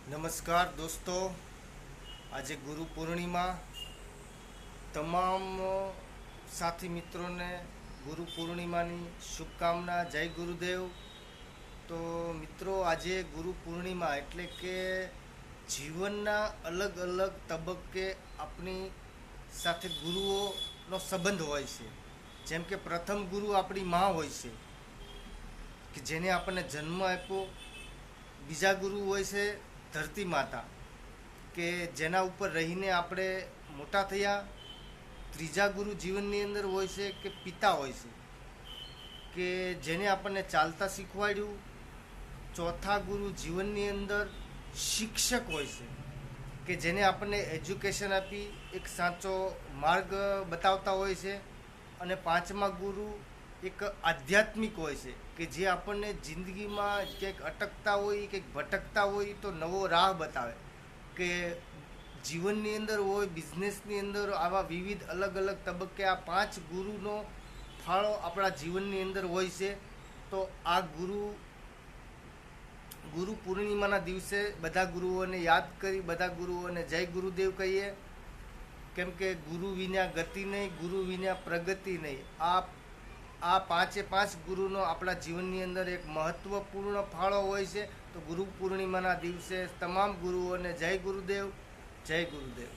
નમસ્કાર દોસ્તો, આજે ગુરુ પૂર્ણિમા. તમામ સાથી મિત્રોને ગુરુ પૂર્ણિમાની શુભકામના. જય ગુરુદેવ. તો મિત્રો, આજે ગુરુ પૂર્ણિમા એટલે કે જીવનના અલગ અલગ તબક્કે આપણી સાથે ગુરુઓનો સંબંધ હોય છે. જેમ કે પ્રથમ ગુરુ આપણી માં હોય છે, કે જેને આપણને જન્મ આપ્યો. બીજા ગુરુ હોય છે ધરતી માતા, કે જેના ઉપર રહીને આપણે મોટા થયા. ત્રીજા ગુરુ જીવનની અંદર હોય છે કે પિતા હોય છે, કે જેને આપણને ચાલતા શીખવાડ્યું. ચોથા ગુરુ જીવનની અંદર શિક્ષક હોય છે, કે જેને આપણને એજ્યુકેશન આપી એક સાચો માર્ગ બતાવતા હોય છે. અને પાંચમા ગુરુ એક આધ્યાત્મિક હોય છે, કે જે આપણને જિંદગીમાં ક્યાંક અટકતા હોય, કંઈક ભટકતા હોય તો નવો રાહ બતાવે. કે જીવનની અંદર હોય, બિઝનેસની અંદર, આવા વિવિધ અલગ અલગ તબક્કે આ પાંચ ગુરુનો ફાળો આપણા જીવનની અંદર હોય છે. તો આ ગુરુ પૂર્ણિમાના દિવસે બધા ગુરુઓને યાદ કરી, બધા ગુરુઓને જય ગુરુદેવ કહીએ. કેમ કે ગુરુ વિના ગતિ નહીં, ગુરુ વિના પ્રગતિ નહીં. આ પાંચે પાંચ ગુરુનો આપણા જીવનની અંદર એક મહત્વપૂર્ણ ફાળો હોય છે. તો ગુરુ પૂર્ણિમાના દિવસે તમામ ગુરુઓને જય ગુરુદેવ, જય ગુરુદેવ.